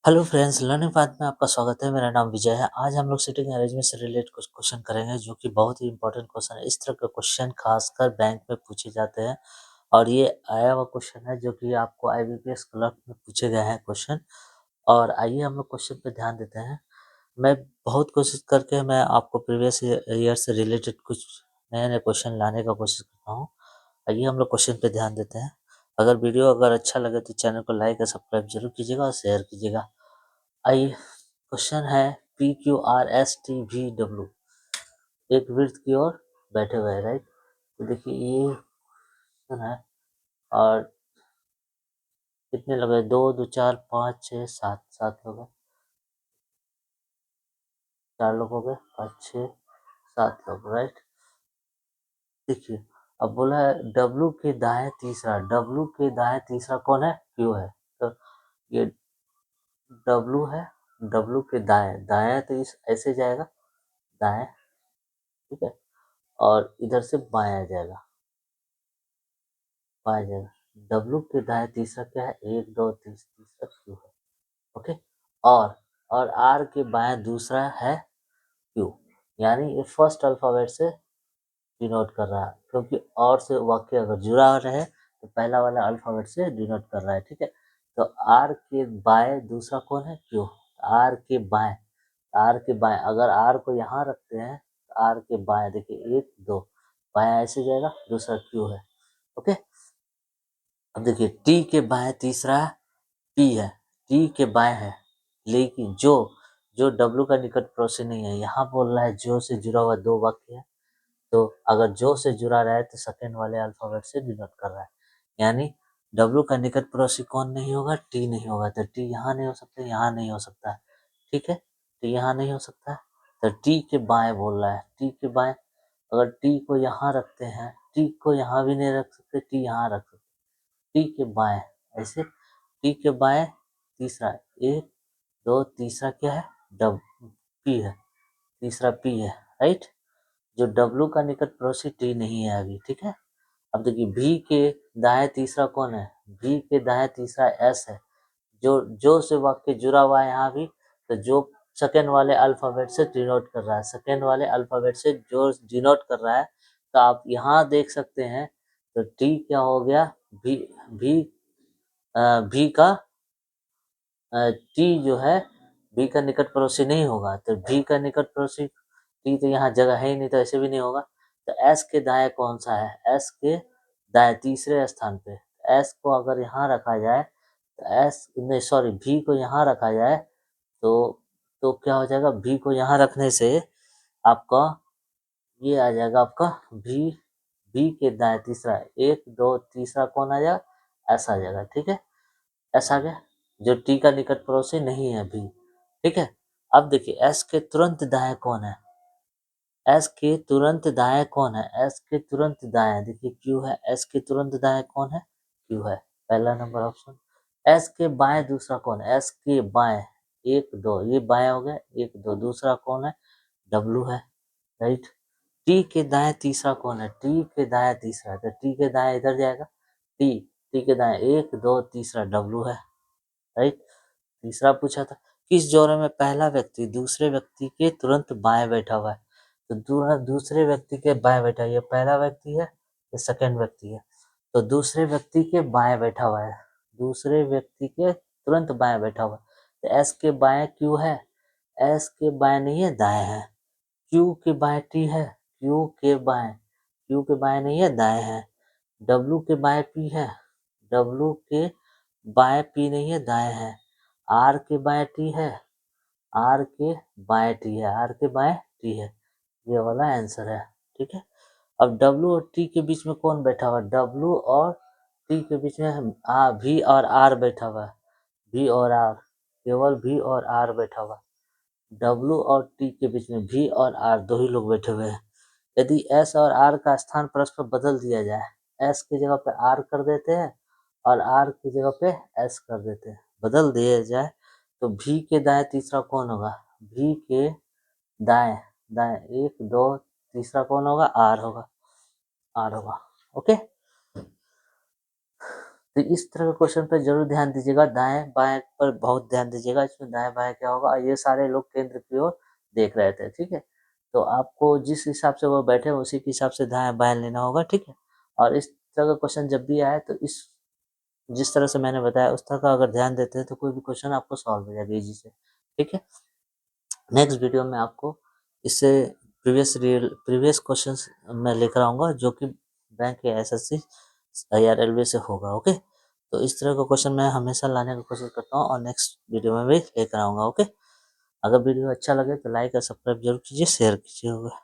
Hello friends, learning path में आपका स्वागत है। मेरा नाम विजय है। आज हम लोग सिटिंग अरेंजमेंट से रिलेटेड कुछ क्वेश्चन करेंगे जो कि बहुत ही इंपॉर्टेंट क्वेश्चन है। इस तरह के क्वेश्चन खासकर बैंक में पूछे जाते हैं और ये आया हुआ क्वेश्चन है जो कि आपको आईबीपीएस क्लर्क में पूछे गए हैं क्वेश्चन। और आइए हम लोग क्वेश्चन पे ध्यान देते हैं। मैं बहुत कोशिश करके मैं आपको प्रीवियस ईयर से रिलेटेड कुछ नए नए क्वेश्चन लाने का कोशिश करता हूँ। आइए हम लोग क्वेश्चन पे ध्यान देते हैं। अगर अच्छा लगे तो चैनल को लाइक और सब्सक्राइब जरूर कीजिएगा और शेयर कीजिएगा। आइए, क्वेश्चन है PQRSTVW एक वृत्त की ओर बैठे हुए हैं, राइट। तो देखिए ये क्वेश्चन है और कितने लोग हैं? 2 2 4 5 6 7 लोग हैं। 4 लोग हो गए, 5 6 7 लोग, राइट। देखिए अब बोला है W के दाएं तीसरा कौन है? Q है। तो ये W है, W के दाएं तो इस ऐसे जाएगा, दाएं, ठीक है। और इधर से बाएं जाएगा, W के दाएं तीसरा क्या है? 1 2 तीसरा Q है, ओके। और R के बाएं दूसरा है Q, यानी ये फर्स्ट अल्फाबेट से डिनोट कर रहा है, क्योंकि और से वाक्य अगर जुड़ा रहे तो पहला वाला अल्फाबेट से डिनोट कर रहा है, ठीक है। तो R के बाएं दूसरा कौन है? Q। R के बाएं अगर R को यहाँ रखते हैं तो R के बाएं देखिए 1 2 बाएं ऐसे जाएगा, दूसरा Q है, ओके। अब देखिए T के बाएं तीसरा P है, T के बाएं है, लेकिन जो W का निकट पड़ोसी नहीं है। यहाँ बोल रहा है जो से जुड़ा हुआ दो वाक्य है, तो अगर जो से जुड़ा रहा है तो सेकेंड वाले अल्फाबेट से डिनोट कर रहा है, यानी W का निकट पड़ोसी कौन नहीं होगा? T नहीं होगा। तो T यहाँ नहीं हो सकता, यहाँ नहीं हो सकता है, ठीक है। तो यहाँ नहीं हो सकता है, तो T के बाएं बोल रहा है। T के बाएं अगर T को यहाँ रखते हैं, T को यहाँ भी नहीं रख सकते, T यहाँ रख सकते, T के बाएं ऐसे, T के बाएं तीसरा 1 2 तीसरा क्या है? P है, तीसरा P है, राइट। जो W का निकट पड़ोसी T नहीं है अभी, ठीक है। अब देखिए V के दाएं तीसरा कौन है? V के दाएं तीसरा S है। जो से वाक्य जुड़ा हुआ है यहाँ भी, तो जो सेकेंड वाले अल्फाबेट से डिनोट कर रहा है, सेकेंड वाले अल्फाबेट से जो डिनोट कर रहा है, तो आप यहाँ देख सकते हैं। तो T क्या हो गया? V का T जो है V का निकट पड़ोसी नहीं होगा, तो V का निकट पड़ोसी T तो यहाँ जगह है ही नहीं, तो ऐसे भी नहीं होगा। तो S के दाएं कौन सा है? S के दाएं तीसरे स्थान पे S को अगर यहाँ रखा जाए तो V को यहाँ रखा जाए तो क्या हो जाएगा? V को यहाँ रखने से आपका ये आ जाएगा, आपका V के दाएं तीसरा 1 2 तीसरा कौन आ जाएगा? S आ जाएगा, ठीक है। S आ गया, जो T का निकट पड़ोसी नहीं है V, ठीक है। अब देखिए S के तुरंत दाएं कौन है? S के तुरंत दाएं कौन है? S के तुरंत दाएं देखिए Q है। S के तुरंत दाएं कौन है? Q है, पहला नंबर ऑप्शन। S के बाएं दूसरा कौन है? S के बाएं 1 2 ये बाएं हो गया, 1 2 दूसरा कौन है? W है, राइट। T के दाएं तीसरा कौन है? T के दाएं तीसरा, तो T के दाएं इधर जाएगा, T के दाएं 1 2 तीसरा W है, राइट। तीसरा पूछा था किस जोड़े में पहला व्यक्ति दूसरे व्यक्ति के तुरंत बाएं बैठा हुआ है? तो दूसरे व्यक्ति के बाएं बैठा है, ये पहला व्यक्ति है, ये सेकंड व्यक्ति है। तो दूसरे व्यक्ति के बाएं बैठा हुआ है, दूसरे व्यक्ति के तुरंत बाएं बैठा हुआ है। तो S के बाएं Q है, S के बाएं नहीं है, दाएं है। Q के बाएं T है, Q के बाएं नहीं है, दाएं है। W के बाएं P है, W के बाएं P नहीं है, दाएं है। R के बाएं T है, R के बाएं T है, R के बाएं T है, ये वाला आंसर है, ठीक है। अब W और T के बीच में कौन बैठा हुआ है? W और T के बीच में V और R बैठा हुआ है, V और R, केवल V और R बैठा हुआ है। W और T के बीच में V और R दो ही लोग बैठे हुए हैं। यदि S और R का स्थान परस्पर बदल दिया जाए, S की जगह पे R कर देते हैं और R की जगह पे S कर देते हैं, बदल दिया जाए, तो V के दाएं तीसरा कौन होगा? V के दाएं दाएं 1 2 तीसरा कौन होगा? R होगा, ओके। तो इस तरह के क्वेश्चन पर जरूर ध्यान दीजिएगा, दाएं बाएं पर बहुत ध्यान दीजिएगा। इसमें दाएं बाएं क्या होगा, ये सारे लोग केंद्र की ओर देख रहे थे, ठीक है। तो आपको जिस हिसाब से वो बैठे उसी के हिसाब से दाएं बाएं लेना होगा, ठीक है। और इस तरह का क्वेश्चन जब भी आए तो इस जिस तरह से मैंने बताया उस तरह का अगर ध्यान देते हैं तो कोई भी क्वेश्चन आपको सॉल्व हो जाएगा इजी से, ठीक है। नेक्स्ट वीडियो में आपको इससे प्रीवियस क्वेश्चंस मैं लेकर आऊँगा जो कि बैंक या एसएससी या रेलवे से होगा, ओके। तो इस तरह का क्वेश्चन मैं हमेशा लाने की कोशिश करता हूँ और नेक्स्ट वीडियो में भी लेकर आऊँगा, ओके। अगर वीडियो अच्छा लगे तो लाइक और सब्सक्राइब जरूर कीजिए, शेयर कीजिए, होगा।